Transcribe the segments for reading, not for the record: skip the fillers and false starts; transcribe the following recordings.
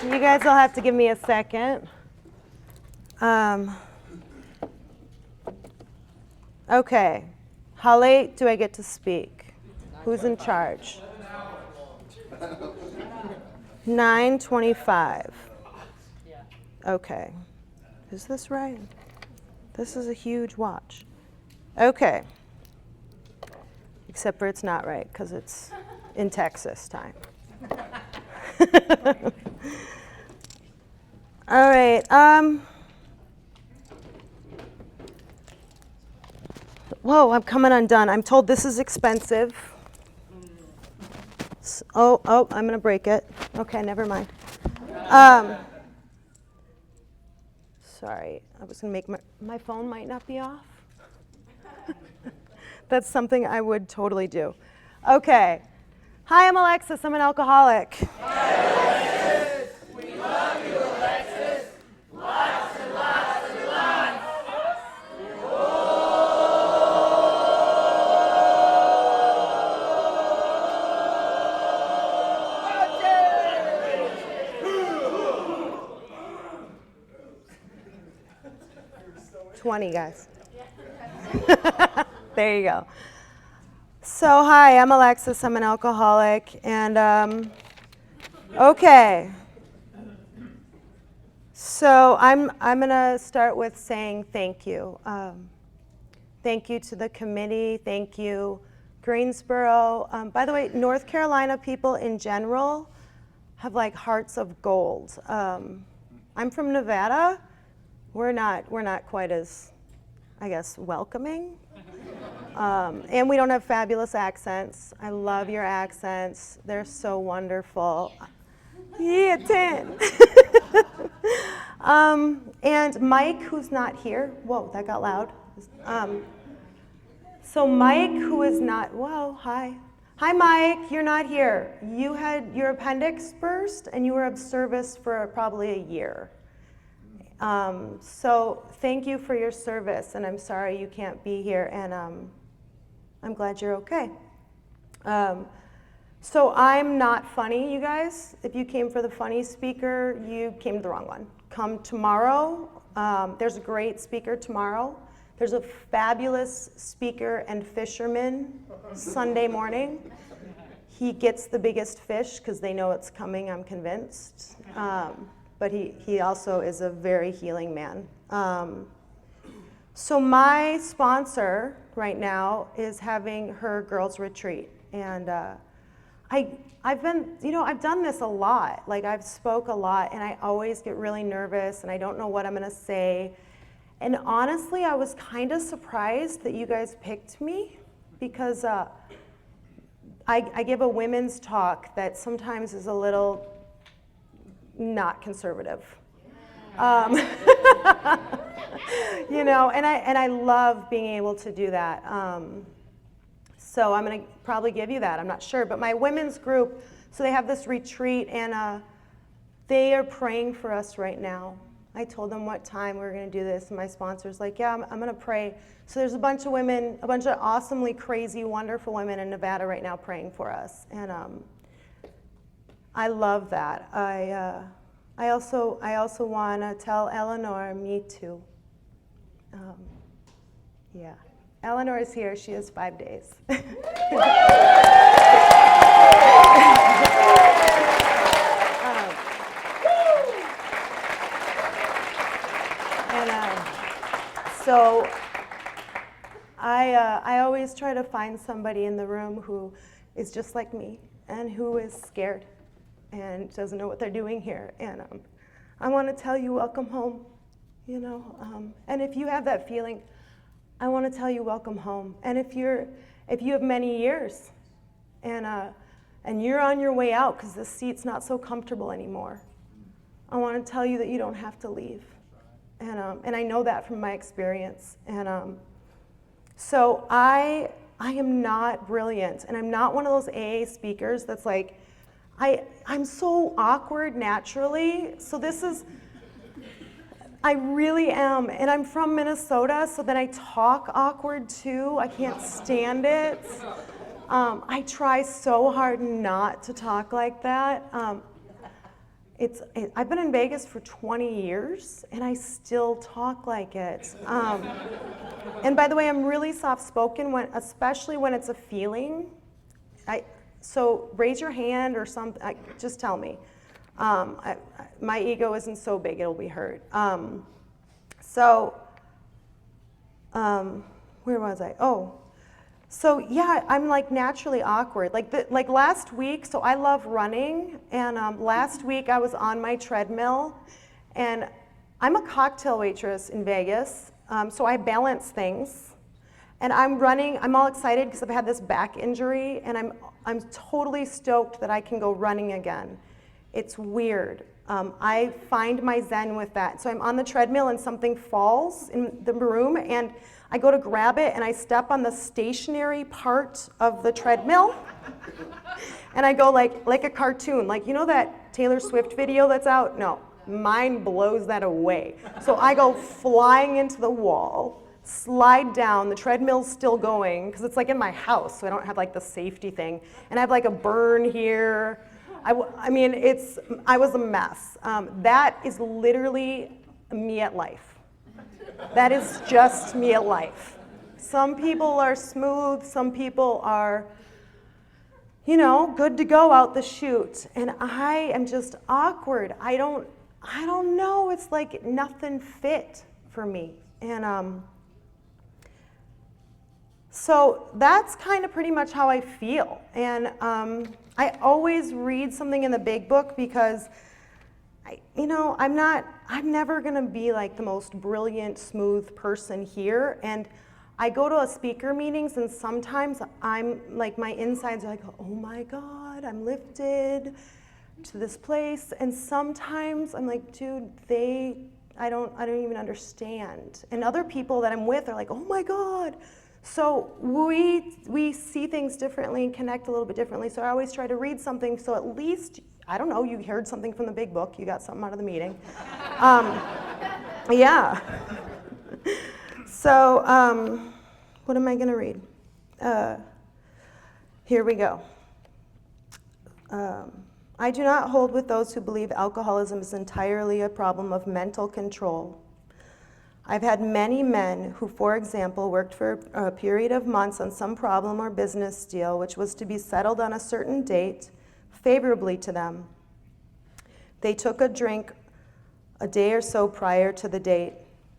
You guys will have to give me a second. Okay. How late do I get to speak? Who's in charge? 9:25. Okay. Is this right? This is a huge watch. Okay. Except for it's not right because it's in Texas time. All right. Whoa, I'm coming undone. I'm told this is expensive. Oh, I'm going to break it. Okay, never mind. Sorry, I was going to make my phone might not be off. That's something I would totally do. Okay. Hi, I'm Alexis. I'm an alcoholic. Hi, Alexis. We love you, Alexis. Lots and lots and lots. Whoa. 20, guys. There you go. So, hi, I'm Alexis. I'm an alcoholic. And, okay. So, I'm going to start with saying thank you. Thank you to the committee. Thank you, Greensboro. By the way, North Carolina people in general have like hearts of gold. I'm from Nevada. We're not quite as, I guess, welcoming. And we don't have fabulous accents. I love your accents. They're so wonderful. Yeah, 10. And Mike, who's not here. Whoa, that got loud. So Mike, who is not, whoa, hi. Hi, Mike, you're not here. You had your appendix burst and you were of service for probably a year. So thank you for your service, and I'm sorry you can't be here, and I'm glad you're okay. So I'm not funny, you guys. If you came for the funny speaker, you came to the wrong one. Come tomorrow. There's a great speaker tomorrow. There's a fabulous speaker and fisherman Sunday morning. He gets the biggest fish because they know it's coming, I'm convinced. But he also is a very healing man. So my sponsor right now is having her girls' retreat. And I've done this a lot. Like, I've spoke a lot, and I always get really nervous, and I don't know what I'm going to say. And honestly, I was kind of surprised that you guys picked me, because I give a women's talk that sometimes is a little not conservative. You know, and I love being able to do that. So I'm going to probably give you that. I'm not sure. But my women's group, so they have this retreat, and they are praying for us right now. I told them what time we were going to do this, and my sponsor's like, yeah, I'm going to pray. So there's a bunch of women, a bunch of awesomely crazy, wonderful women in Nevada right now praying for us. And I love that. I also want to tell Eleanor, me too. Yeah, Eleanor is here. She has 5 days. So I always try to find somebody in the room who is just like me and who is scared and doesn't know what they're doing here. And I want to tell you, welcome home, you know. And if you have that feeling, I want to tell you, welcome home. And if you have many years and you're on your way out because the seat's not so comfortable anymore, I want to tell you that you don't have to leave. And I know that from my experience. And so I am not brilliant, and I'm not one of those AA speakers that's like, I'm so awkward naturally. So I really am. And I'm from Minnesota, so then I talk awkward too. I can't stand it. I try so hard not to talk like that. I've been in Vegas for 20 years, and I still talk like it. And by the way, I'm really soft-spoken, especially when it's a feeling. So raise your hand or something, just tell me. My ego isn't so big, it'll be hurt. Where was I? Oh. So yeah, I'm like naturally awkward. Like last week, so I love running, and last week I was on my treadmill, and I'm a cocktail waitress in Vegas, so I balance things, and I'm running. I'm all excited because I've had this back injury, and I'm totally stoked that I can go running again. It's weird. I find my zen with that. So I'm on the treadmill and something falls in the room, and I go to grab it and I step on the stationary part of the treadmill, and I go like a cartoon. Like, you know that Taylor Swift video that's out? No, mine blows that away. So I go flying into the wall, slide down, the treadmill's still going, because it's like in my house, so I don't have like the safety thing. And I have like a burn here. I mean, I was a mess. That is literally me at life. That is just me at life. Some people are smooth, some people are, good to go out the chute. And I am just awkward. I don't know, it's like nothing fit for me. And so that's kind of pretty much how I feel. And I always read something in the big book because I'm never gonna be like the most brilliant, smooth person here. And I go to speaker meetings, and sometimes I'm like, my insides are like, oh my God, I'm lifted to this place. And sometimes I'm like, dude, I don't even understand. And other people that I'm with are like, oh my God. So we see things differently and connect a little bit differently. So I always try to read something, so at least, I don't know, you heard something from the big book, you got something out of the meeting. Yeah. So what am I gonna read? Here we go. I do not hold with those who believe alcoholism is entirely a problem of mental control. I've had many men who, for example, worked for a period of months on some problem or business deal which was to be settled on a certain date favorably to them. They took a drink a day or so prior to the date.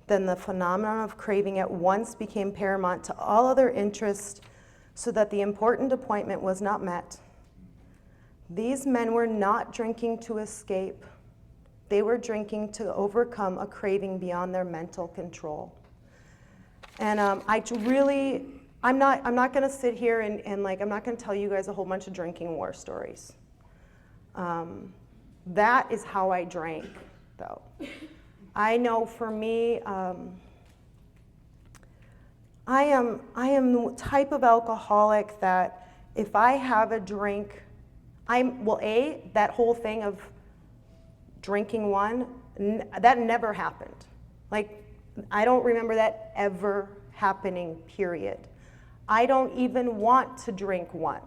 Then the phenomenon of craving at once became paramount to all other interests, so that the important appointment was not met. These men were not drinking to escape. They were drinking to overcome a craving beyond their mental control. And I'm not gonna sit here and like, I'm not gonna tell you guys a whole bunch of drinking war stories. That is how I drank, though. I know for me, I am the type of alcoholic that if I have a drink, that whole thing of drinking one, that never happened. Like, I don't remember that ever happening, period. I don't even want to drink one.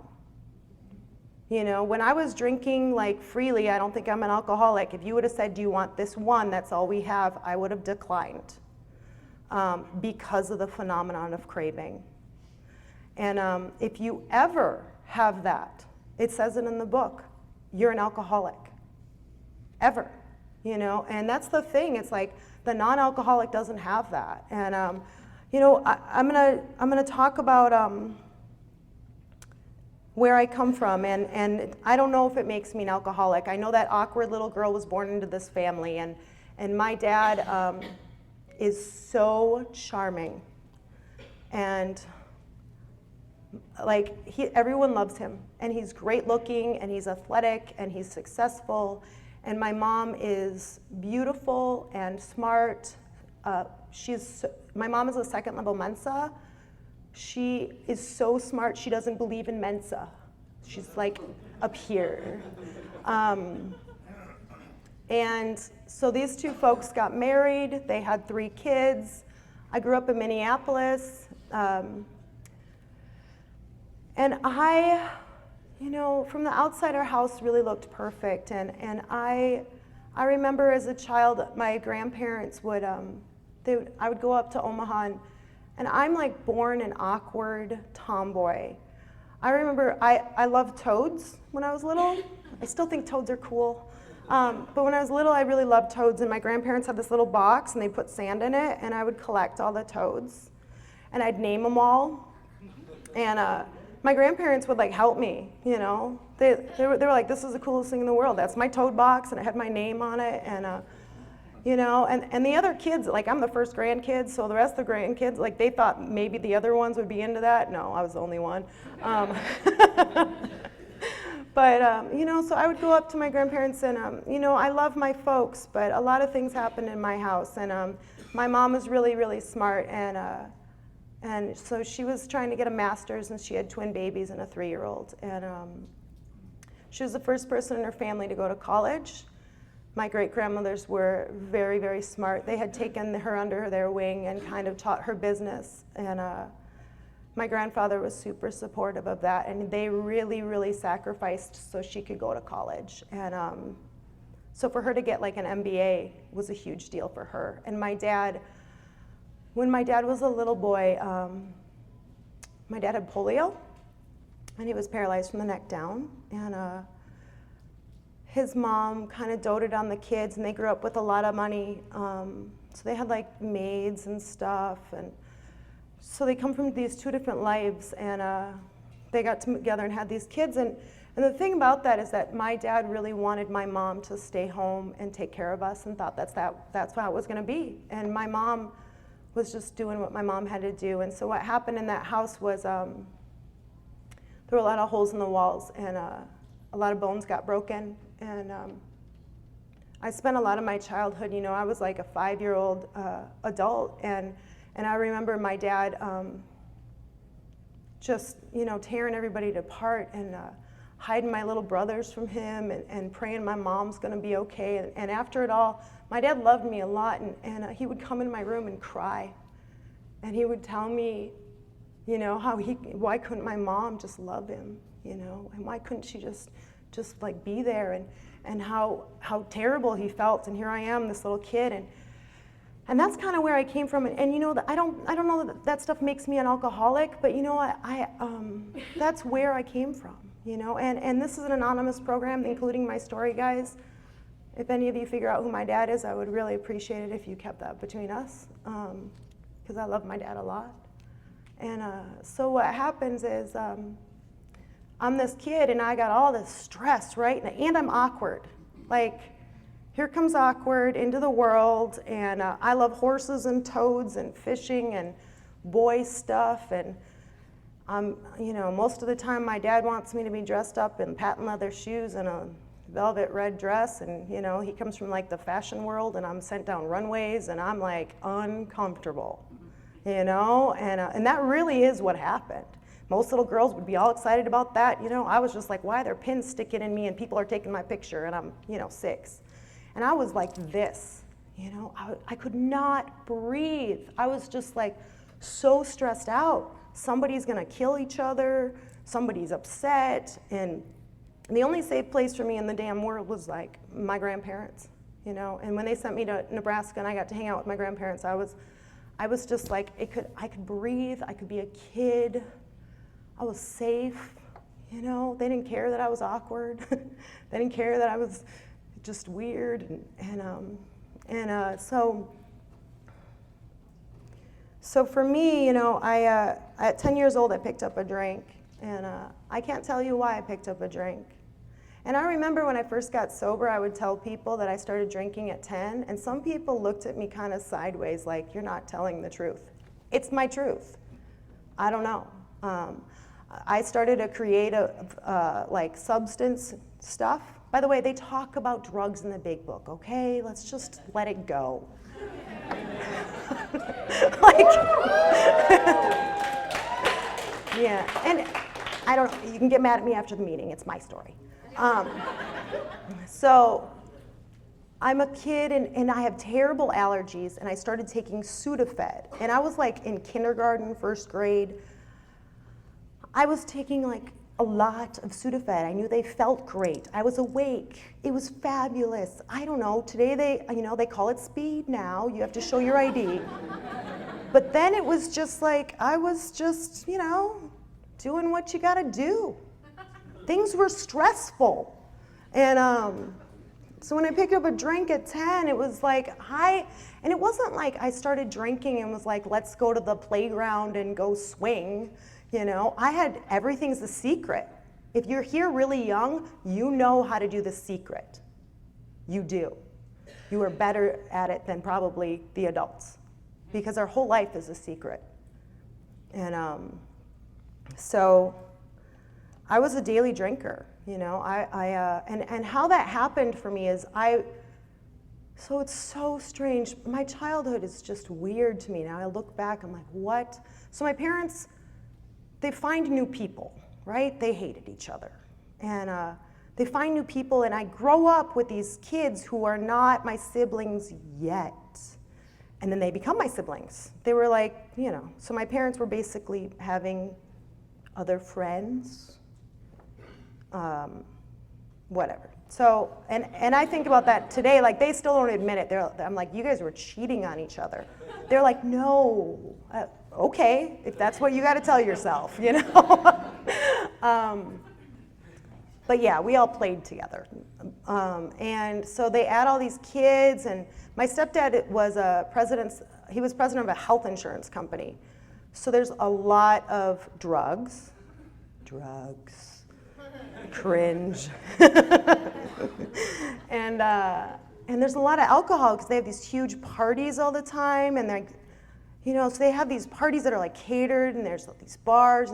When I was drinking like freely, I don't think I'm an alcoholic. If you would have said, do you want this one, that's all we have, I would have declined because of the phenomenon of craving. And if you ever have that, it says it in the book, you're an alcoholic. Ever, and that's the thing. It's like the non-alcoholic doesn't have that. And I'm gonna talk about where I come from, and I don't know if it makes me an alcoholic. I know that awkward little girl was born into this family, and my dad is so charming, and like everyone loves him, and he's great looking, and he's athletic, and he's successful. And my mom is beautiful and smart. My mom is a second level Mensa. She is so smart, she doesn't believe in Mensa. She's like up here. And so these two folks got married, they had 3 kids. I grew up in Minneapolis. And I, from the outside, our house really looked perfect. And I I remember as a child, my grandparents would, I would go up to Omaha, and I'm like born an awkward tomboy. I remember I loved toads when I was little. I still think toads are cool. But when I was little, I really loved toads, and my grandparents had this little box, and they put sand in it, and I would collect all the toads, and I'd name them all. And my grandparents would like help me, you know. They were like, this is the coolest thing in the world. That's my toad box, and it had my name on it, and you know, and the other kids, like I'm the first grandkid, so the rest of the grandkids, like they thought maybe the other ones would be into that. No, I was the only one. But, you know, so I would go up to my grandparents, and, you know, I love my folks, but a lot of things happened in my house, and my mom was really, really smart, and so she was trying to get a master's, and she had twin babies and a 3-year-old, and she was the first person in her family to go to college. My great-grandmothers were very, very smart. They had taken her under their wing and kind of taught her business, and my grandfather was super supportive of that, and they really, really sacrificed so she could go to college. And so for her to get like an MBA was a huge deal for her. And my dad, when my dad was a little boy, my dad had polio, and he was paralyzed from the neck down. And his mom kind of doted on the kids, and they grew up with a lot of money. So they had like maids and stuff, and so they come from these two different lives, and they got together and had these kids. And the thing about that is that my dad really wanted my mom to stay home and take care of us, and thought that's how it was going to be. And my mom was just doing what my mom had to do. And so what happened in that house was there were a lot of holes in the walls, and a lot of bones got broken. And I spent a lot of my childhood, you know, I was like a 5-year-old adult, and I remember my dad just, you know, tearing everybody apart, and hiding my little brothers from him, and praying my mom's gonna be okay. And after it all, my dad loved me a lot, and he would come in my room and cry. And he would tell me, you know, why couldn't my mom just love him, you know, and why couldn't she just like be there, and how terrible he felt. And here I am, this little kid, and that's kind of where I came from. And you know, I don't know that stuff makes me an alcoholic, but you know, I that's where I came from, you know. And this is an anonymous program, including my story, guys. If any of you figure out who my dad is, I would really appreciate it if you kept that between us, because I love my dad a lot. And so what happens is I'm this kid, and I got all this stress, right? And I'm awkward, like. Here comes awkward into the world, and I love horses and toads and fishing and boy stuff, and you know, most of the time my dad wants me to be dressed up in patent leather shoes and a velvet red dress, and you know, he comes from like the fashion world, and I'm sent down runways, and I'm like uncomfortable, you know, and that really is what happened. Most little girls would be all excited about that, you know. I was just like, why are there pins sticking in me and people are taking my picture, and I'm, you know, 6. And I was like this, you know, I could not breathe. I was just like so stressed out. Somebody's gonna kill each other, somebody's upset, and the only safe place for me in the damn world was like my grandparents, you know. And when they sent me to Nebraska and I got to hang out with my grandparents, I was just like, I could breathe, I could be a kid, I was safe, you know. They didn't care that I was awkward. They didn't care that I was just weird, so for me, you know, at 10 years old I picked up a drink, and I can't tell you why I picked up a drink. And I remember when I first got sober, I would tell people that I started drinking at 10, and some people looked at me kind of sideways, like, you're not telling the truth. It's my truth. I don't know. I started a creative like substance stuff. By the way, they talk about drugs in the big book, okay? Let's just let it go. Like, yeah, and I don't, you can get mad at me after the meeting, it's my story. So I'm a kid, and I have terrible allergies, and I started taking Sudafed, and I was like in kindergarten, first grade. I was taking like a lot of Sudafed. I knew they felt great. I was awake. It was fabulous. I don't know, today they call it speed now. You have to show your ID. But then it was just like, I was just, doing what you gotta do. Things were stressful. And so when I picked up a drink at 10, it was like, and it wasn't like I started drinking and was like, let's go to the playground and go swing. I had everything's a secret. If you're here really young, you know how to do the secret. You do. You are better at it than probably the adults because our whole life is a secret. And so I was a daily drinker, and how that happened for me is so it's so strange. My childhood is just weird to me now. I look back, I'm like, what? So my parents, they find new people, right? They hated each other. And they find new people, and I grow up with these kids who are not my siblings yet. And then they become my siblings. They were like, so my parents were basically having other friends, whatever. So, and I think about that today, like they still don't admit it. I'm like, you guys were cheating on each other. They're like, no, okay, if that's what you got to tell yourself, But yeah, we all played together. And so they add all these kids, and my stepdad was he was president of a health insurance company. So there's a lot of drugs, cringe. And there's a lot of alcohol because they have these huge parties all the time, and so they have these parties that are like catered, and there's these bars,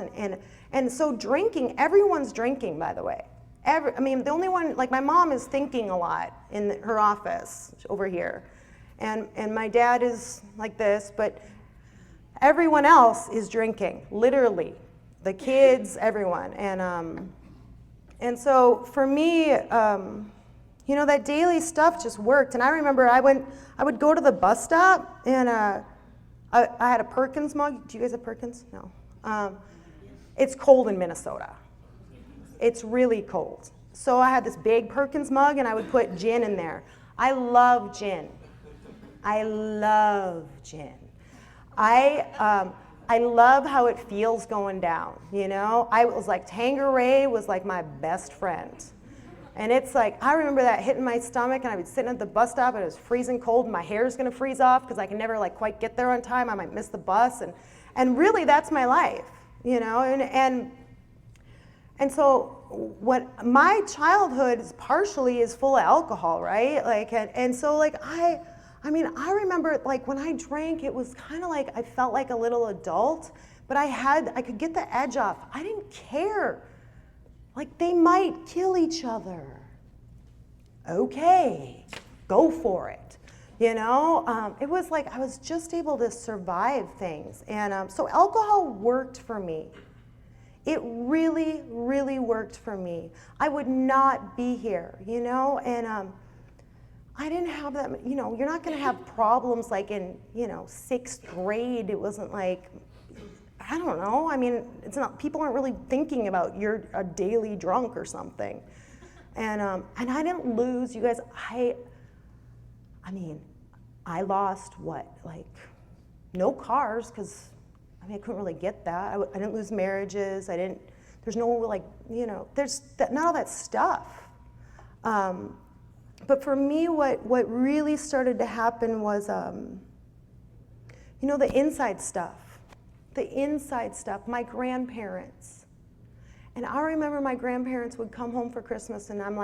and so drinking, everyone's drinking, by the way. The only one, like my mom is thinking a lot in her office over here, and my dad is like this, but everyone else is drinking, literally, the kids, everyone, and so for me, that daily stuff just worked. And I remember I would go to the bus stop, and I had a Perkins mug. Do you guys have Perkins? No. It's cold in Minnesota. It's really cold. So I had this big Perkins mug, and I would put gin in there. I love gin. I love how it feels going down, I was like, Tanqueray was like my best friend. And it's like, I remember that hitting my stomach, and I was sitting at the bus stop, and it was freezing cold, and my hair's gonna freeze off because I can never quite get there on time. I might miss the bus, and really that's my life, and so what my childhood is partially is full of alcohol, right? So I remember when I drank, it was kind of like I felt like a little adult, but I could get the edge off. I didn't care. They might kill each other. Okay, go for it. It was like I was just able to survive things. And so alcohol worked for me. It really, really worked for me. I would not be here, and I didn't have that, you're not gonna have problems in, 6th grade. It wasn't like, I don't know, it's not, people aren't really thinking about you're a daily drunk or something. And I didn't lose, you guys, I lost what, no cars, because I couldn't really get that. I didn't lose marriages, there's no there's not all that stuff. But for me, what really started to happen was, the inside stuff, my grandparents. And I remember my grandparents would come home for Christmas, and I'm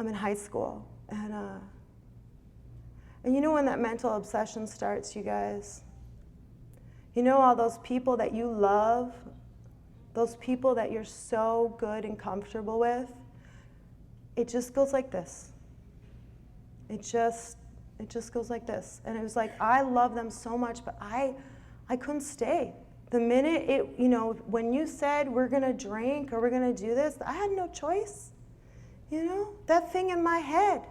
in high school. And when that mental obsession starts, you guys? All those people that you love, those people that you're so good and comfortable with, it just goes like this. It just goes like this. And it was like, I love them so much, but I couldn't stay. The minute when you said we're gonna drink or we're gonna do this, I had no choice. That thing in my head.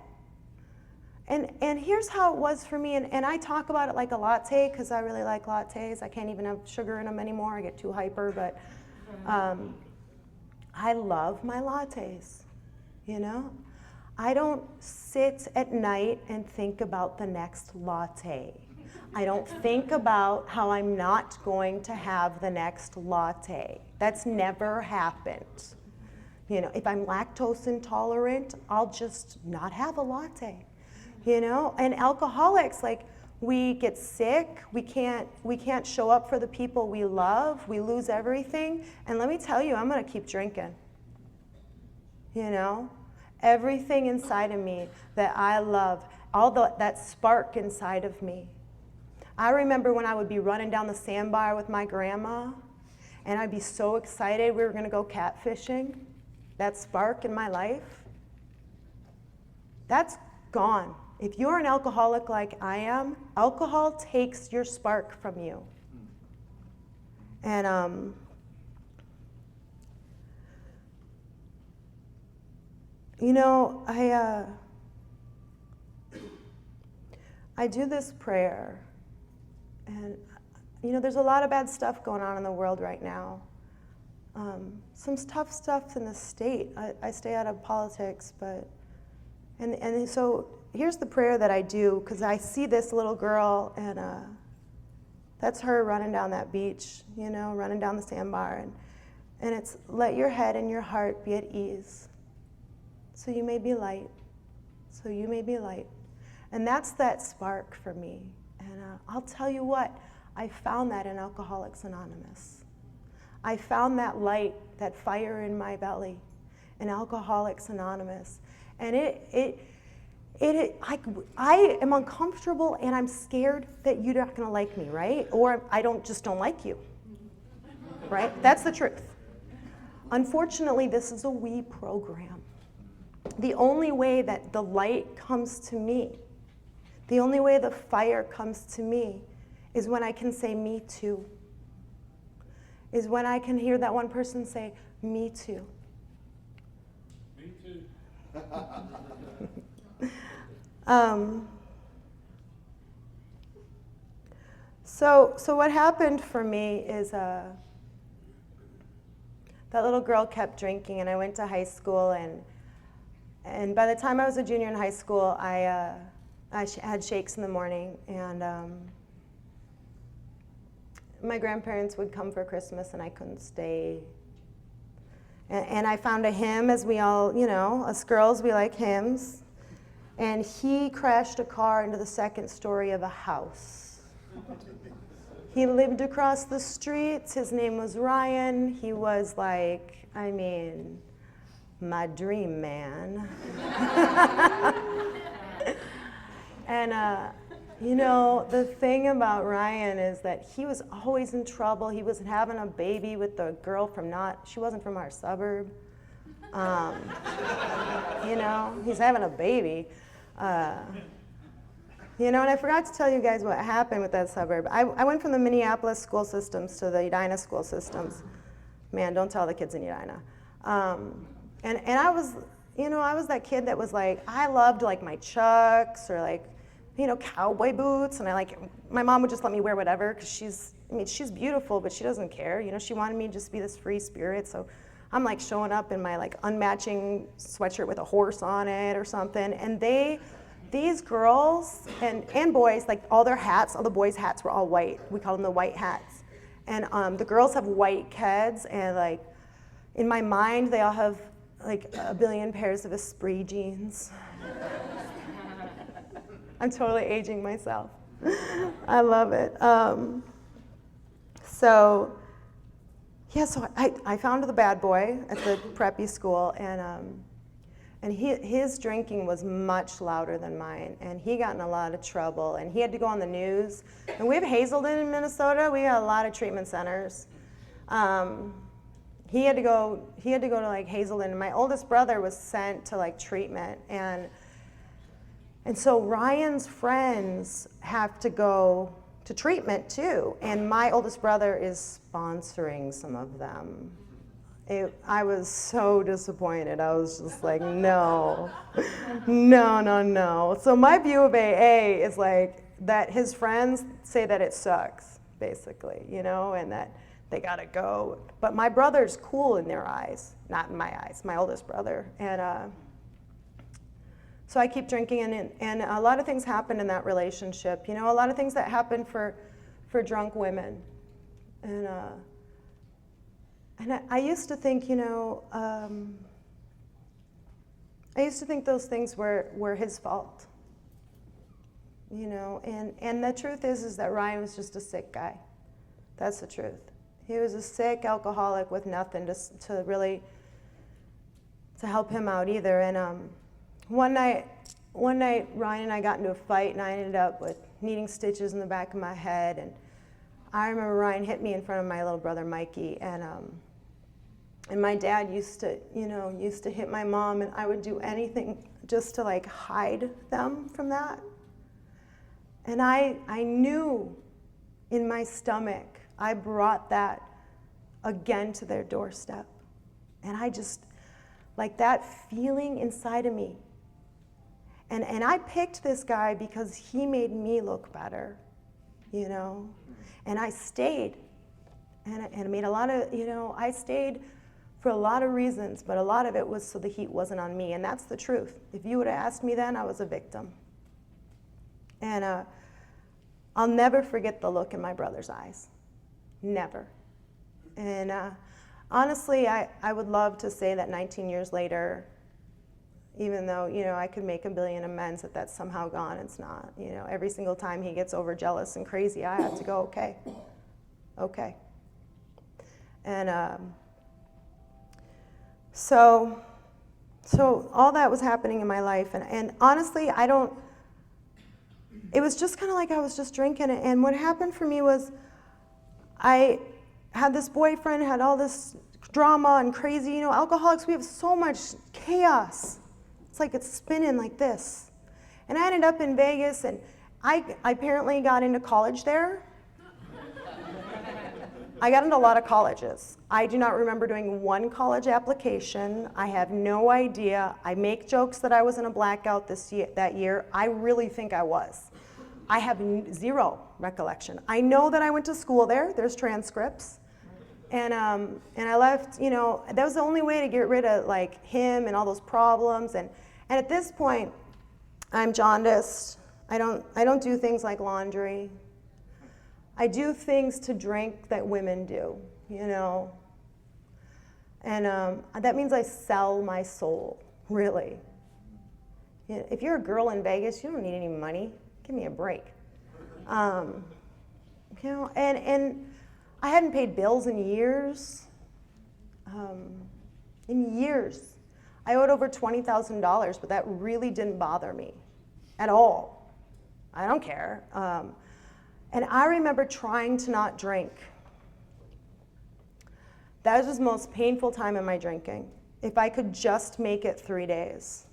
And here's how it was for me, and I talk about it like a latte because I really like lattes. I can't even have sugar in them anymore. I get too hyper, but I love my lattes, you know? I don't sit at night and think about the next latte. I don't think about how I'm not going to have the next latte. That's never happened. You know, if I'm lactose intolerant, I'll just not have a latte. You know, and alcoholics, like, we get sick, we can't show up for the people we love, we lose everything, and let me tell you, I'm gonna keep drinking. You know? Everything inside of me that I love, that spark inside of me. I remember when I would be running down the sandbar with my grandma, and I'd be so excited we were gonna go catfishing. That spark in my life, that's gone. If you're an alcoholic like I am, alcohol takes your spark from you. And you know, I do this prayer, and you know, there's a lot of bad stuff going on in the world right now. Some tough stuff in the state. I stay out of politics, but and so here's the prayer that I do, because I see this little girl, and that's her running down that beach, you know, running down the sandbar, and it's, let your head and your heart be at ease, so you may be light, so you may be light. And that's that spark for me. And I'll tell you what, I found that in Alcoholics Anonymous. I found that light, that fire in my belly in Alcoholics Anonymous. And I am uncomfortable, and I'm scared that you're not gonna like me, right? Or I just don't like you, right? That's the truth. Unfortunately, this is a we program. The only way that the light comes to me, the only way the fire comes to me, is when I can say, me too. Is when I can hear that one person say, me too. Me too. So what happened for me is that little girl kept drinking, and I went to high school, and by the time I was a junior in high school, I had shakes in the morning, and my grandparents would come for Christmas, and I couldn't stay. And I found a hymn, as we all, you know, us girls, we like hymns. And he crashed a car into the second story of a house. He lived across the street. His name was Ryan. He was like, I mean, my dream man. And you know, the thing about Ryan is that he was always in trouble. He was having a baby with a girl she wasn't from our suburb. You know, he's having a baby. You know, and I forgot to tell you guys what happened with that suburb. I went from the Minneapolis school systems to the Edina school systems. Man, don't tell the kids in Edina. And I was, you know, I was that kid that was like, I loved like my Chucks or like, you know, cowboy boots, and my mom would just let me wear whatever, because she's beautiful, but she doesn't care. You know, she wanted me to just be this free spirit, so I'm like showing up in my like unmatching sweatshirt with a horse on it or something, and these girls and boys, like all the boys' hats were all white. We called them the white hats. And the girls have white Keds, and like in my mind, they all have like a billion pairs of Esprit jeans. I'm totally aging myself. I love it. So I found the bad boy at the preppy school, and his drinking was much louder than mine, and he got in a lot of trouble, and he had to go on the news. And we have Hazelden in Minnesota. We got a lot of treatment centers. He had to go to like Hazelden, and my oldest brother was sent to like treatment, and so Ryan's friends have to go to treatment too, and my oldest brother is sponsoring some of them. I was so disappointed. I was just like, no. So my view of AA is like that his friends say that it sucks, basically, you know, and that they gotta go. But my brother's cool in their eyes, not in my eyes, my oldest brother. And so I keep drinking, and a lot of things happen in that relationship. You know, a lot of things that happen for drunk women. And I used to think, you know, I used to think those things were his fault. You know, and the truth is that Ryan was just a sick guy. That's the truth. He was a sick alcoholic with nothing to really to help him out either. And one night Ryan and I got into a fight, and I ended up with needing stitches in the back of my head. And I remember Ryan hit me in front of my little brother Mikey, and my dad used to hit my mom, and I would do anything just to like hide them from that. And I knew in my stomach, I brought that again to their doorstep. And I just, like that feeling inside of me. And I picked this guy because he made me look better, you know. And I stayed. And I made a lot of, you know, I stayed for a lot of reasons, but a lot of it was so the heat wasn't on me. And that's the truth. If you would have asked me then, I was a victim. And I'll never forget the look in my brother's eyes. Never. And honestly, I would love to say that 19 years later, even though, you know, I could make a billion amends, that's somehow gone. It's not. You know, every single time he gets overjealous and crazy, I have to go, okay. And so all that was happening in my life. And honestly, it was just kind of like I was just drinking. And what happened for me was I had this boyfriend, had all this drama and crazy, you know, alcoholics, we have so much chaos. It's like it's spinning like this. And I ended up in Vegas, and I apparently got into college there. I got into a lot of colleges. I do not remember doing one college application. I have no idea. I make jokes that I was in a blackout that year. I really think I was. I have zero recollection. I know that I went to school there. There's transcripts. And I left, you know, that was the only way to get rid of like him and all those problems. And at this point, I'm jaundiced. I don't do things like laundry. I do things to drink that women do, you know. And that means I sell my soul, really. You know, if you're a girl in Vegas, you don't need any money. Give me a break. You know, and I hadn't paid bills in years. I owed over $20,000, but that really didn't bother me at all. I don't care. And I remember trying to not drink. That was the most painful time in my drinking. If I could just make it 3 days.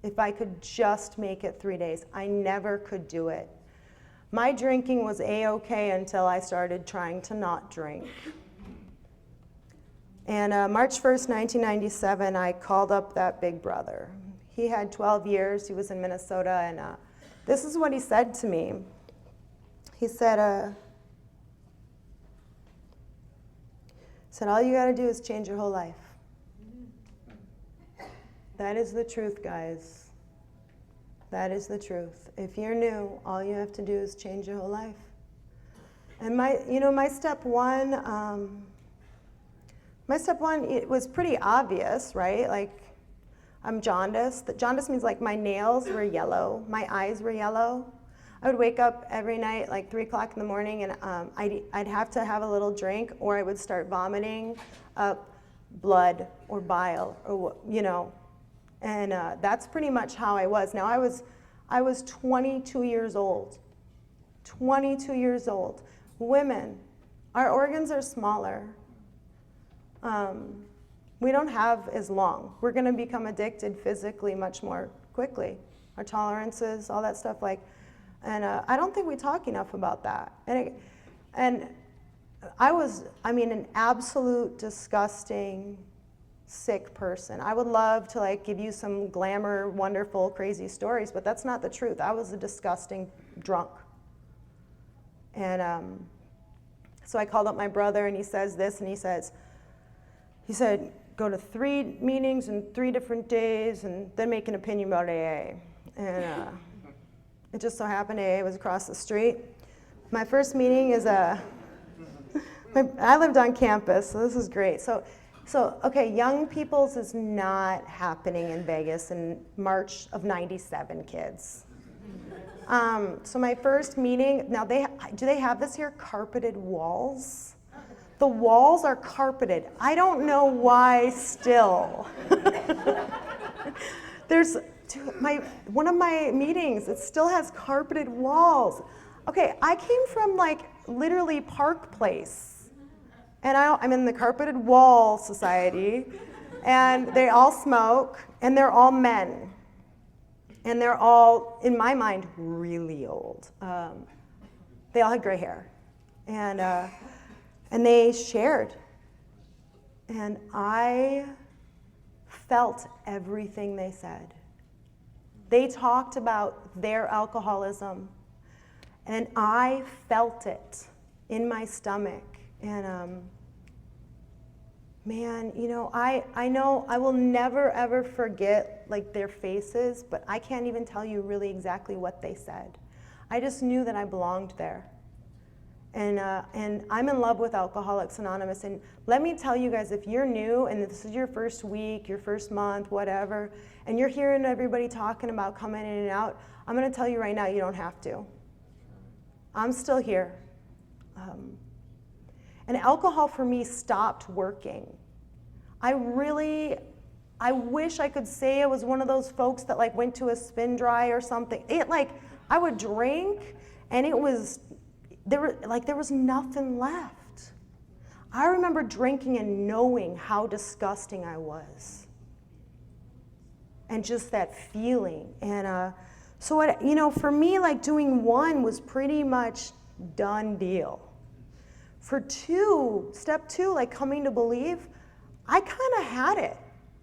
If I could just make it 3 days. I never could do it. My drinking was A-okay until I started trying to not drink. And March 1st, 1997, I called up that big brother. He had 12 years. He was in Minnesota, and this is what he said to me. He said, all you got to do is change your whole life. That is the truth, guys. That is the truth. If you're new, all you have to do is change your whole life. And my step one, it was pretty obvious, right? Like, I'm jaundiced. Jaundice means like my nails were yellow, my eyes were yellow. I would wake up every night like 3 o'clock in the morning, and I'd have to have a little drink, or I would start vomiting up blood or bile, or you know. And that's pretty much how I was. Now I was 22 years old. 22 years old. Women, our organs are smaller. We don't have as long. We're going to become addicted physically much more quickly. Our tolerances, all that stuff, like. And I don't think we talk enough about that. And I was, an absolute disgusting, sick person. I would love to like give you some glamour, wonderful, crazy stories, but that's not the truth. I was a disgusting drunk. And so I called up my brother, and he says this, and he said, go to 3 meetings in 3 different days and then make an opinion about AA. And it just so happened AA was across the street. My first meeting is I lived on campus, so this is great. So okay, Young People's is not happening in Vegas in March of '97, kids. So my first meeting, now do they have this here? Carpeted walls? The walls are carpeted. I don't know why still. There's one of my meetings, it still has carpeted walls. Okay, I came from like literally Park Place, and I'm in the carpeted wall society, and they all smoke, and they're all men. And they're all, in my mind, really old. They all had gray hair. And they shared. And I felt everything they said. They talked about their alcoholism. And I felt it in my stomach. And man, you know I will never ever forget like their faces, but I can't even tell you really exactly what they said. I just knew that I belonged there. And I'm in love with Alcoholics Anonymous. And let me tell you guys, if you're new and this is your first week, your first month, whatever, and you're hearing everybody talking about coming in and out, I'm going to tell you right now, you don't have to. I'm still here. And alcohol for me stopped working. I wish I could say I was one of those folks that like went to a spin dry or something. I would drink and there was nothing left. I remember drinking and knowing how disgusting I was. And just that feeling. And so for me, like doing 1 was pretty much done deal. For 2, step 2, like coming to believe, I kind of had it.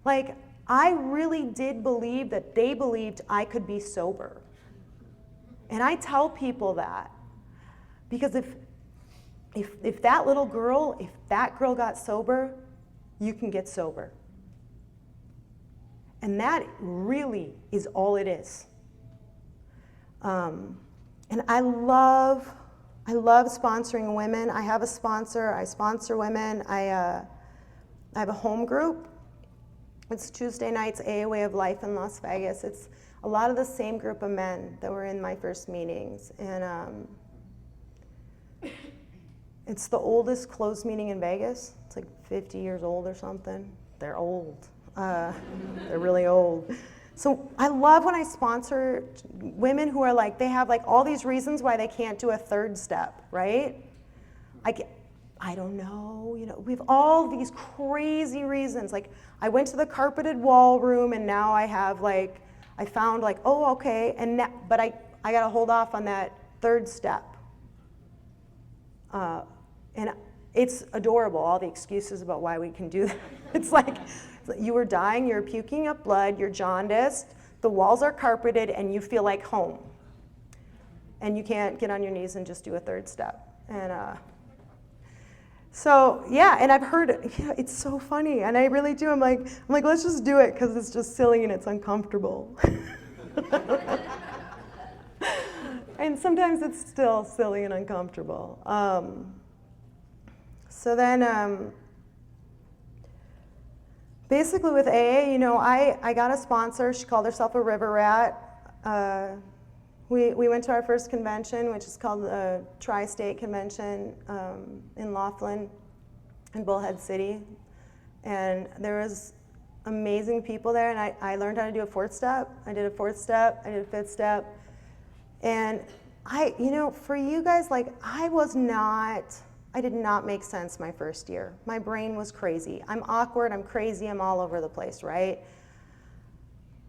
Like, I really did believe that they believed I could be sober. And I tell people that. Because if that little girl, if that girl got sober, you can get sober. And that really is all it is. And I love sponsoring women. I have a sponsor. I sponsor women. I have a home group. It's Tuesday nights, AA Way of Life in Las Vegas. It's a lot of the same group of men that were in my first meetings. And it's the oldest closed meeting in Vegas. It's like 50 years old or something. They're old. They're really old. So I love when I sponsor women who are like, they have like all these reasons why they can't do a 3rd step, right? I don't know, we have all these crazy reasons. Like I went to the carpeted wall room and now I have like, I found like, oh, okay, but I gotta hold off on that 3rd step. And it's adorable, all the excuses about why we can do that. It's like, you were dying, you're puking up blood, you're jaundiced, the walls are carpeted, and you feel like home. And you can't get on your knees and just do a 3rd step. And so, yeah, and I've heard, it's so funny, and I really do. I'm like, let's just do it, because it's just silly and it's uncomfortable. And sometimes it's still silly and uncomfortable. So then, basically with AA, I got a sponsor. She called herself a river rat. We went to our first convention, which is called the Tri-State Convention in Laughlin, in Bullhead City. And there was amazing people there, and I learned how to do a 4th step. I did a 4th step, I did a 5th step. And for you guys, like, I did not make sense my first year. My brain was crazy. I'm awkward, I'm crazy, I'm all over the place, right?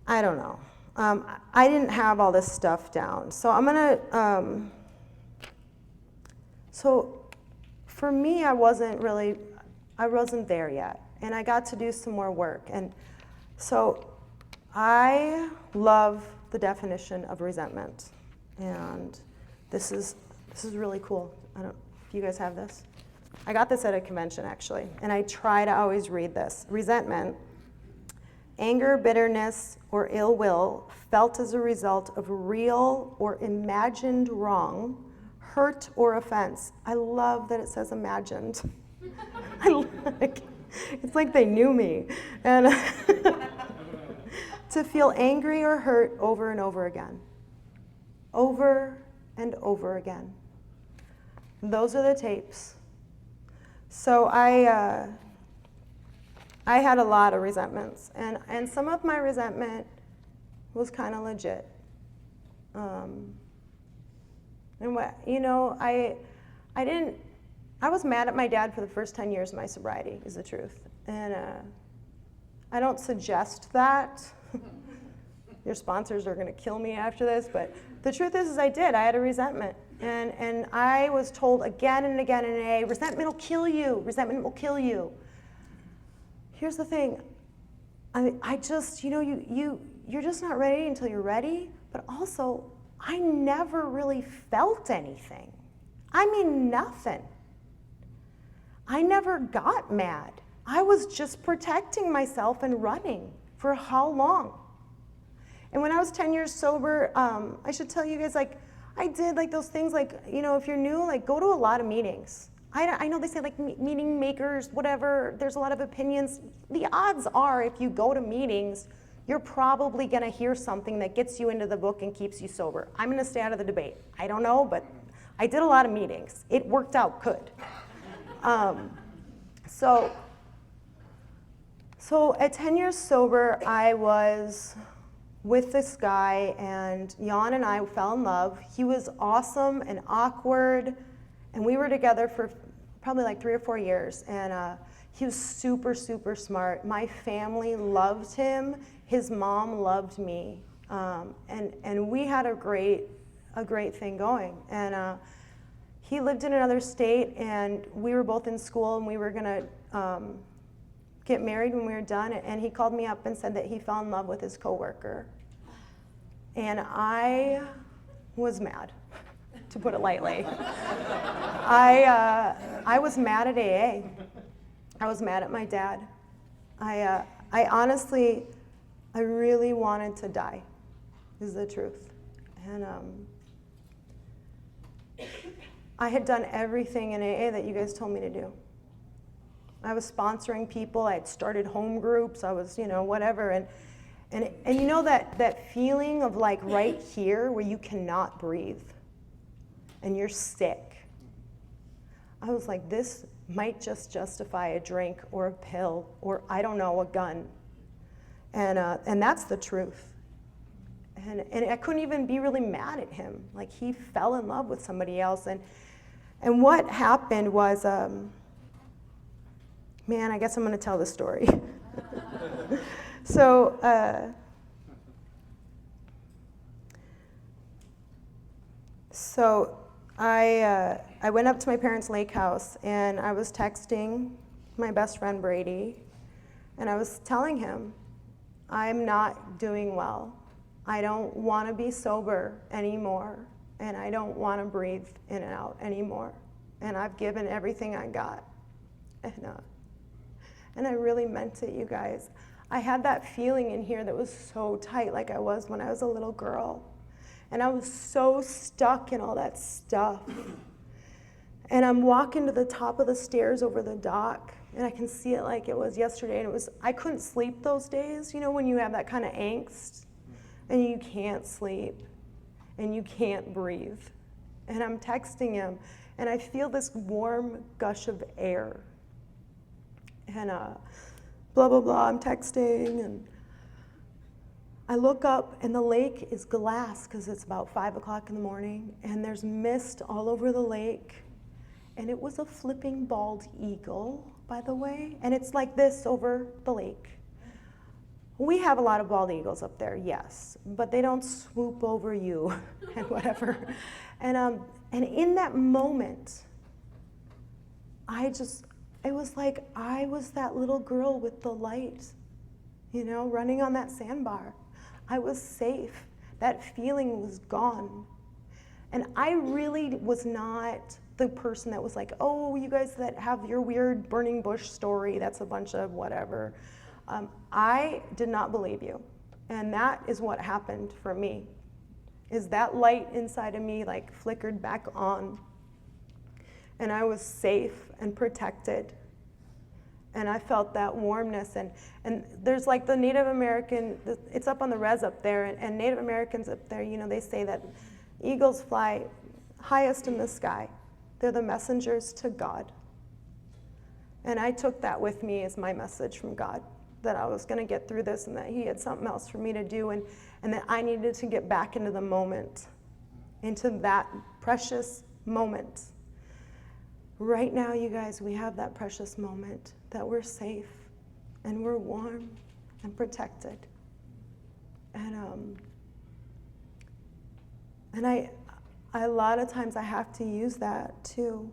I don't know. I didn't have all this stuff down. So so for me, I wasn't there yet. And I got to do some more work. And so I love the definition of resentment. And this is really cool. I don't know if you guys have this. I got this at a convention, actually, and I try to always read this. Resentment, anger, bitterness, or ill will felt as a result of real or imagined wrong, hurt, or offense. I love that it says imagined. It's like they knew me. And to feel angry or hurt over and over again. Over and over again. Those are the tapes. So I had a lot of resentments, and some of my resentment was kind of legit. And what, you know, I was mad at my dad for the first 10 years of my sobriety, is the truth. And I don't suggest that. Your sponsors are going to kill me after this, but the truth is I did. I had a resentment. And I was told again and again in AA, resentment will kill you. Resentment will kill you. Here's the thing. I just, you know, you're just not ready until you're ready. But also, I never really felt anything. I mean, nothing. I never got mad. I was just protecting myself and running. For how long? And when I was 10 years sober, I should tell you guys, like, I did like those things, like, you know, if you're new, like, go to a lot of meetings. I know they say, like, meeting makers, whatever, there's a lot of opinions. The odds are, if you go to meetings, you're probably going to hear something that gets you into the book and keeps you sober. I'm going to stay out of the debate. I don't know, but I did a lot of meetings. It worked out good. So at 10 years sober, I was with this guy, and Jan and I fell in love. He was awesome and awkward, and we were together for probably like 3 or 4 years, and he was super, super smart. My family loved him. His mom loved me, and we had a great thing going. And he lived in another state, and we were both in school, and we were gonna get married when we were done, and he called me up and said that he fell in love with his coworker. And I was mad, to put it lightly. I was mad at AA. I was mad at my dad. I honestly, I really wanted to die, is the truth. And I had done everything in AA that you guys told me to do. I was sponsoring people, I had started home groups, I was, you know, whatever, and you know that feeling of like right here where you cannot breathe and you're sick. I was like, this might just justify a drink or a pill or, I don't know, a gun. And that's the truth. And I couldn't even be really mad at him. Like, he fell in love with somebody else. And what happened was, man, I guess I'm going to tell the story. So I went up to my parents' lake house, and I was texting my best friend Brady, and I was telling him, I'm not doing well. I don't want to be sober anymore, and I don't want to breathe in and out anymore. And I've given everything I got. And I really meant it, you guys. I had that feeling in here that was so tight, like I was when I was a little girl. And I was so stuck in all that stuff. And I'm walking to the top of the stairs over the dock, and I can see it like it was yesterday. And I couldn't sleep those days, you know, when you have that kind of angst, and you can't sleep, and you can't breathe. And I'm texting him, and I feel this warm gush of air. And blah, blah, blah, I'm texting, and I look up, and the lake is glass because it's about 5 o'clock in the morning, and there's mist all over the lake, and it was a flipping bald eagle, by the way, and it's like this over the lake. We have a lot of bald eagles up there, yes, but they don't swoop over you and whatever. And in that moment, it was like I was that little girl with the light, you know, running on that sandbar. I was safe. That feeling was gone. And I really was not the person that was like, oh, you guys that have your weird burning bush story, that's a bunch of whatever. I did not believe you. And that is what happened for me, is that light inside of me like flickered back on. And I was safe and protected. And I felt that warmness. And there's like the Native American, it's up on the res up there, and Native Americans up there, you know, they say that eagles fly highest in the sky. They're the messengers to God. And I took that with me as my message from God, that I was going to get through this and that he had something else for me to do, and that I needed to get back into the moment, into that precious moment. Right now, you guys, we have that precious moment that we're safe and we're warm and protected. And I a lot of times I have to use that too.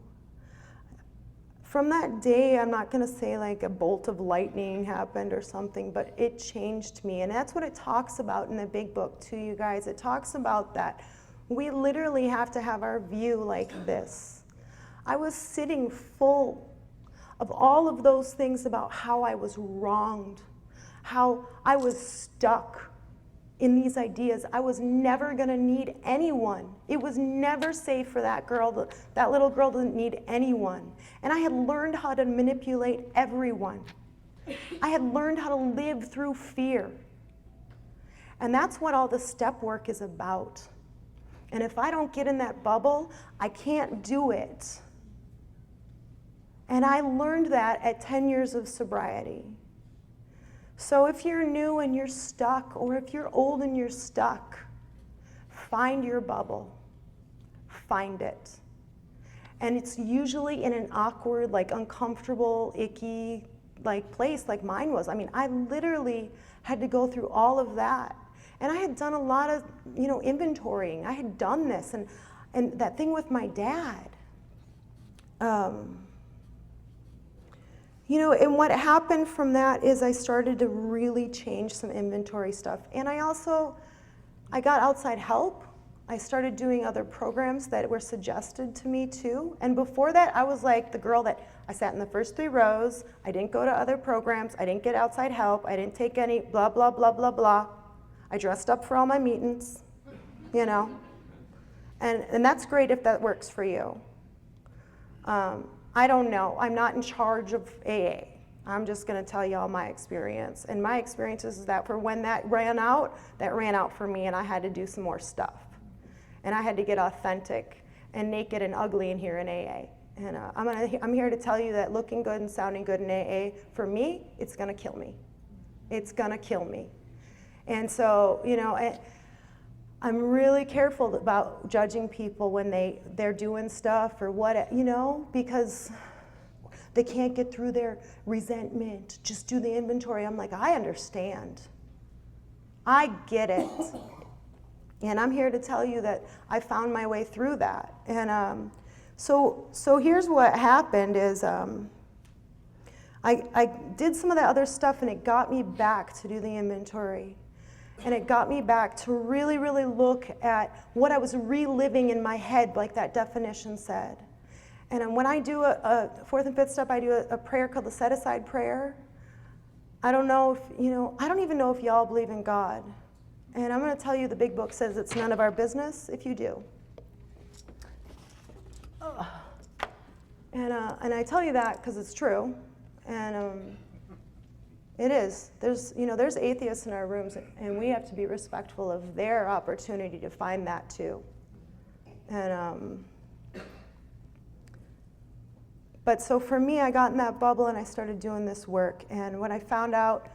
From that day, I'm not going to say like a bolt of lightning happened or something, but it changed me. And that's what it talks about in the big book too, you guys. It talks about that we literally have to have our view like this. I was sitting full of all of those things about how I was wronged, how I was stuck in these ideas. I was never going to need anyone. It was never safe for that girl. That little girl didn't need anyone. And I had learned how to manipulate everyone. I had learned how to live through fear. And that's what all the step work is about. And if I don't get in that bubble, I can't do it. And I learned that at 10 years of sobriety. So if you're new and you're stuck, or if you're old and you're stuck, find your bubble. Find it. And it's usually in an awkward, like uncomfortable, icky, like place like mine was. I mean, I literally had to go through all of that. And I had done a lot of, inventorying. I had done this, and that thing with my dad. And what happened from that is I started to really change some inventory stuff. And I got outside help. I started doing other programs that were suggested to me too. And before that, I was like the girl that I sat in the first 3 rows. I didn't go to other programs. I didn't get outside help. I didn't take any blah, blah, blah, blah, blah. I dressed up for all my meetings, And that's great if that works for you. I don't know. I'm not in charge of AA. I'm just going to tell you all my experience. And my experience is that for when that ran out for me, and I had to do some more stuff. And I had to get authentic and naked and ugly in here in AA. And I'm here to tell you that looking good and sounding good in AA, for me, it's going to kill me. It's going to kill me. And so, I'm really careful about judging people when they're doing stuff or what, because they can't get through their resentment. Just do the inventory. I'm like, I understand. I get it. And I'm here to tell you that I found my way through that. And so here's what happened is I did some of the other stuff, and it got me back to do the inventory. And it got me back to really, really look at what I was reliving in my head, like that definition said. And when I do a 4th and 5th step, I do a prayer called the set aside prayer. I don't know if, I don't even know if y'all believe in God. And I'm going to tell you the big book says it's none of our business if you do. And I tell you that because it's true. And it is. There's atheists in our rooms, and we have to be respectful of their opportunity to find that too. And but so for me, I got in that bubble and I started doing this work. And what I found out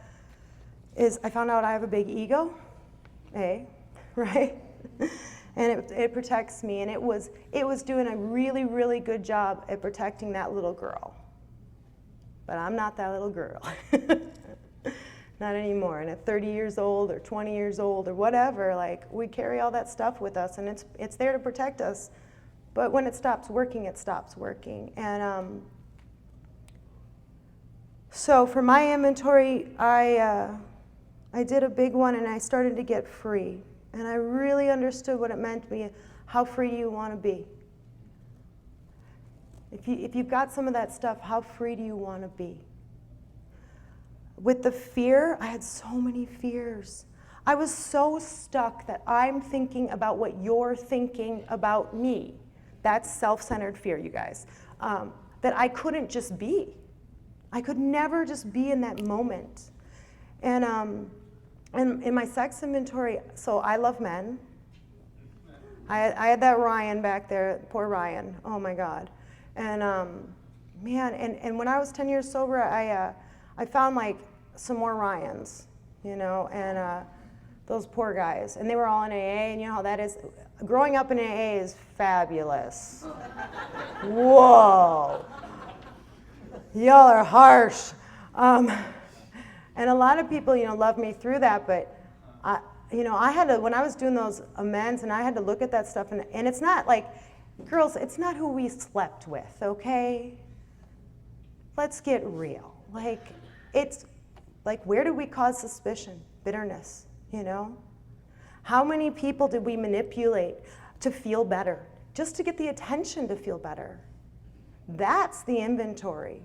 is I have a big ego, right? And it protects me, and it was doing a really, really good job at protecting that little girl. But I'm not that little girl. Not anymore. And at 30 years old or 20 years old or whatever, like, we carry all that stuff with us, and it's there to protect us. But when it stops working, it stops working. And so for my inventory, I did a big one, and I started to get free. And I really understood what it meant to be how free do you want to be? If you've got some of that stuff, how free do you want to be? With the fear, I had so many fears. I was so stuck that I'm thinking about what you're thinking about me. That's self-centered fear, you guys. That I couldn't just be. I could never just be in that moment. And in my sex inventory, so I love men. I had that Ryan back there, poor Ryan. Oh my God. And man, and when I was 10 years sober, I found like some more Ryans, you know, and those poor guys. And they were all in AA, and you know how that is. Growing up in AA is fabulous. Whoa. Y'all are harsh. And a lot of people, you know, love me through that, but I had to, when I was doing those amends, and I had to look at that stuff, and it's not like, girls, it's not who we slept with, okay? Let's get real. Like, it's like, where did we cause suspicion, bitterness, you know? How many people did we manipulate to feel better, just to get the attention to feel better? That's the inventory.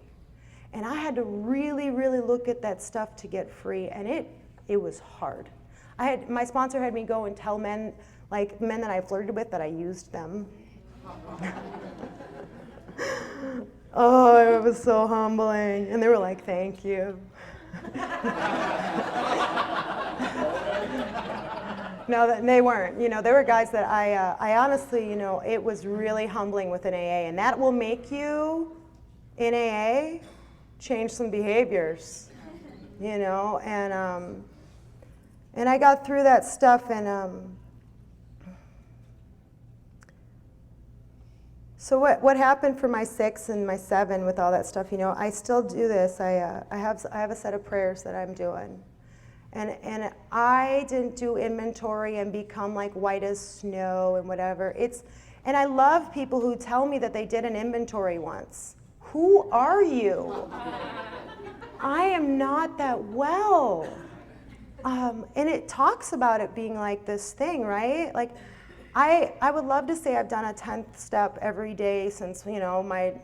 And I had to really, really look at that stuff to get free, and it was hard. My sponsor had me go and tell men that I flirted with, that I used them. Oh, it was so humbling. And they were like, thank you. No, they weren't. You know, there were guys that I honestly, you know, it was really humbling with an AA. And that will make you, in AA, change some behaviors, you know. And I got through that stuff, and so what happened for my 6 and my 7 with all that stuff, you know, I still do this. I have a set of prayers that I'm doing. And I didn't do inventory and become like white as snow and whatever. And I love people who tell me that they did an inventory once. Who are you? I am not that well. And it talks about it being like this thing, right? Like, I would love to say I've done a 10th step every day since, you know, my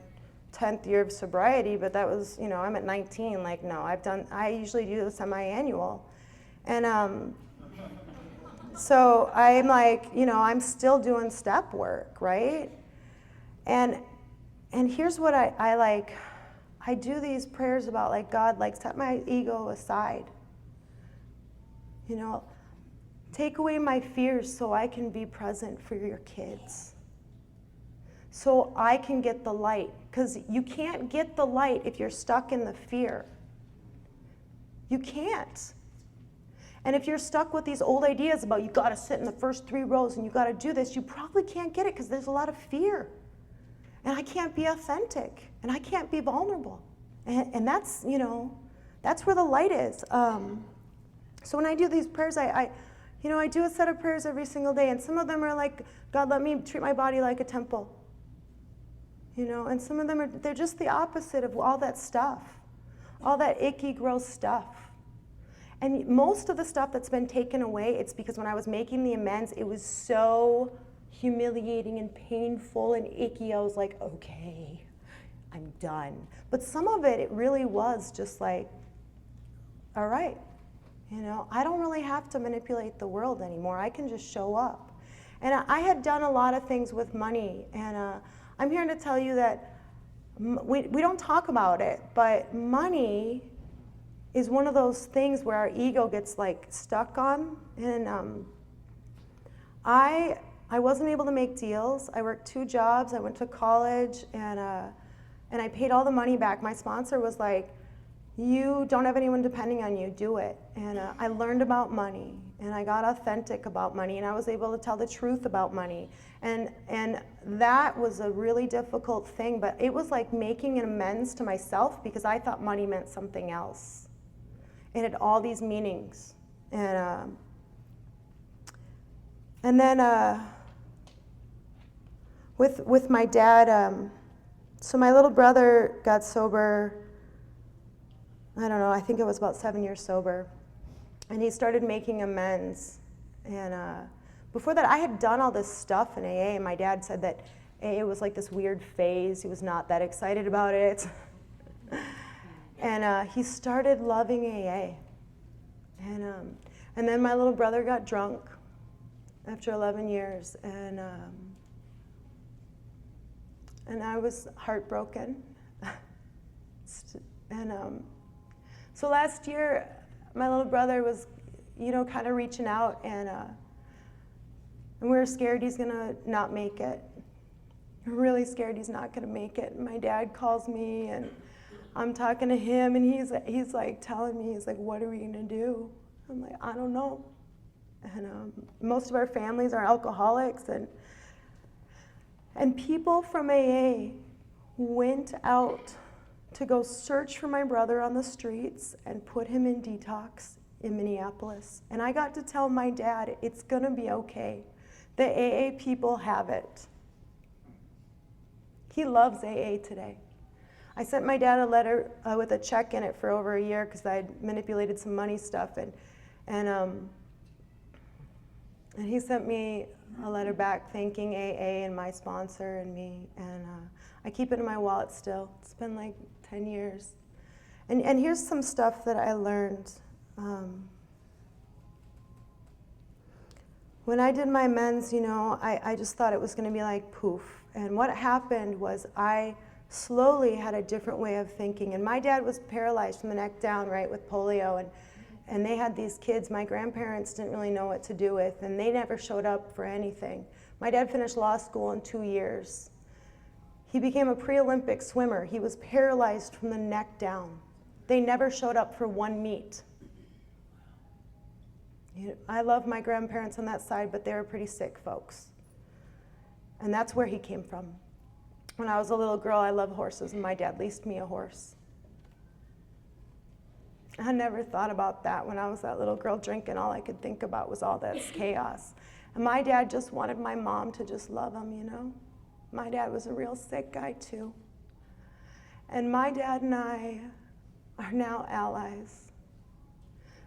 10th year of sobriety, but that was, you know, I'm at 19. Like, no, I usually do the semi-annual. And so I'm like, you know, I'm still doing step work, right? And here's what I like. I do these prayers about, like, God, like, set my ego aside. You know, take away my fears so I can be present for your kids. So I can get the light. Because you can't get the light if you're stuck in the fear. You can't. And if you're stuck with these old ideas about you got to sit in the first 3 rows and you got to do this, you probably can't get it because there's a lot of fear. And I can't be authentic. And I can't be vulnerable. And that's, you know, that's where the light is. So when I do these prayers, I do a set of prayers every single day, and some of them are like, God, let me treat my body like a temple. You know, and some of them they're just the opposite of all that stuff, all that icky, gross stuff. And most of the stuff that's been taken away, it's because when I was making the amends, it was so humiliating and painful and icky. I was like, okay, I'm done. But some of it really was just like, all right. You know, I don't really have to manipulate the world anymore. I can just show up. And I had done a lot of things with money. And I'm here to tell you that we don't talk about it, but money is one of those things where our ego gets like stuck on. And I wasn't able to make deals. I worked 2 jobs. I went to college, and I paid all the money back. My sponsor was like, you don't have anyone depending on you, do it. And I learned about money, and I got authentic about money, and I was able to tell the truth about money. And that was a really difficult thing, but it was like making an amends to myself because I thought money meant something else. It had all these meanings. And then with my dad, so my little brother got sober, I don't know, I think it was about 7 years sober. And he started making amends. And before that, I had done all this stuff in AA, and my dad said that AA was like this weird phase. He was not that excited about it. And he started loving AA. And then my little brother got drunk after 11 years, and I was heartbroken. And so last year, my little brother was, kind of reaching out, and we were scared he's gonna not make it. We're really scared he's not gonna make it. And my dad calls me, and I'm talking to him, and he's like telling me, he's like, "What are we gonna do?" I'm like, "I don't know." And most of our families are alcoholics, and people from AA went out to go search for my brother on the streets and put him in detox in Minneapolis. And I got to tell my dad, it's gonna be okay. The AA people have it. He loves AA today. I sent my dad a letter with a check in it for over a year because I had manipulated some money stuff, and he sent me a letter back thanking AA and my sponsor and me, and I keep it in my wallet still. It's been like 10 years. And here's some stuff that I learned. When I did my men's, I just thought it was going to be like poof. And what happened was I slowly had a different way of thinking. And my dad was paralyzed from the neck down, right, with polio. And they had these kids my grandparents didn't really know what to do with, and they never showed up for anything. My dad finished law school in 2 years. He became a pre-Olympic swimmer. He was paralyzed from the neck down. They never showed up for one meet. I love my grandparents on that side, but they were pretty sick folks. And that's where he came from. When I was a little girl, I loved horses, and my dad leased me a horse. I never thought about that when I was that little girl drinking. All I could think about was all this chaos. And my dad just wanted my mom to just love him, My dad was a real sick guy, too. And my dad and I are now allies.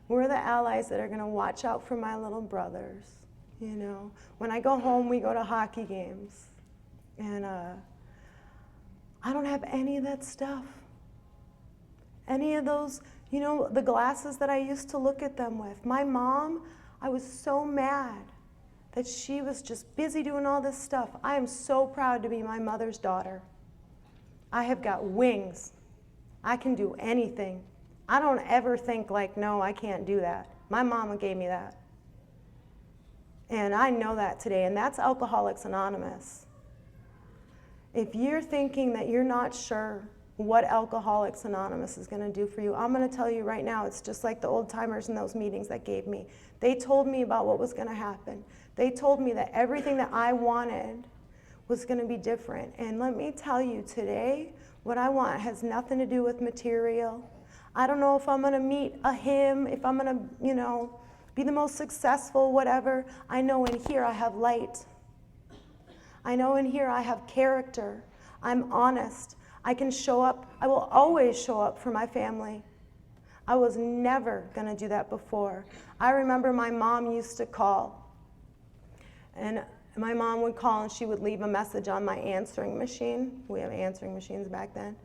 We're the allies that are going to watch out for my little brothers, When I go home, we go to hockey games. And I don't have any of that stuff. Any of those, the glasses that I used to look at them with. My mom, I was so mad that she was just busy doing all this stuff. I am so proud to be my mother's daughter. I have got wings. I can do anything. I don't ever think like, no, I can't do that. My mama gave me that. And I know that today, and that's Alcoholics Anonymous. If you're thinking that you're not sure what Alcoholics Anonymous is going to do for you, I'm going to tell you right now, it's just like the old timers in those meetings that gave me. They told me about what was going to happen. They told me that everything that I wanted was going to be different. And let me tell you today, what I want has nothing to do with material. I don't know if I'm going to meet a him, if I'm going to, be the most successful, whatever. I know in here I have light. I know in here I have character. I'm honest. I can show up. I will always show up for my family. I was never going to do that before. I remember my mom used to call. And my mom would call and she would leave a message on my answering machine. We have answering machines back then.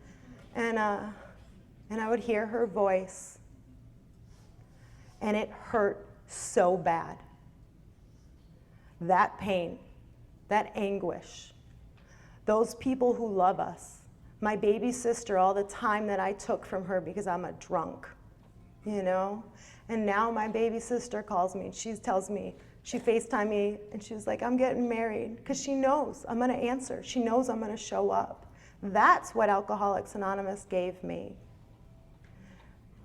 And I would hear her voice. And it hurt so bad. That pain, that anguish, those people who love us. My baby sister, all the time that I took from her because I'm a drunk, And now my baby sister calls me and she tells me, she FaceTimed me and she was like, I'm getting married, because she knows I'm going to answer. She knows I'm going to show up. That's what Alcoholics Anonymous gave me.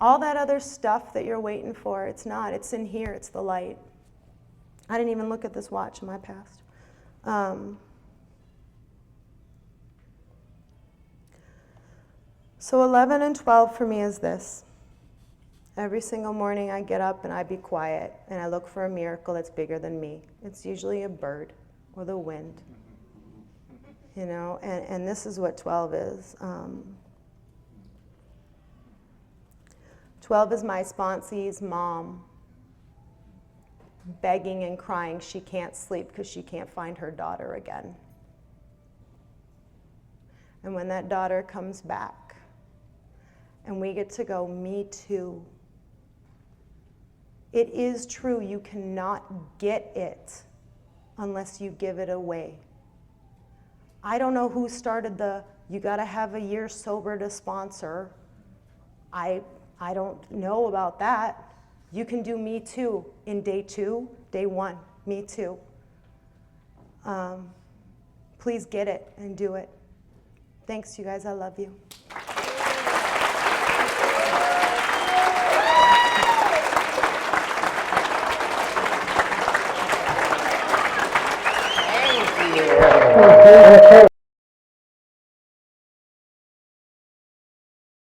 All that other stuff that you're waiting for, it's not. It's in here. It's the light. I didn't even look at this watch in my past. So 11 and 12 for me is this. Every single morning I get up and I be quiet and I look for a miracle that's bigger than me. It's usually a bird or the wind. And this is what 12 is. 12 is my sponsee's mom. begging and crying she can't sleep because she can't find her daughter again. And when that daughter comes back and we get to go, me too. It is true, you cannot get it unless you give it away. I don't know who started you gotta have a year sober to sponsor. I don't know about that. You can do Me Too in day 2, day 1, Me Too. Please get it and do it. Thanks, you guys, I love you. Thank you.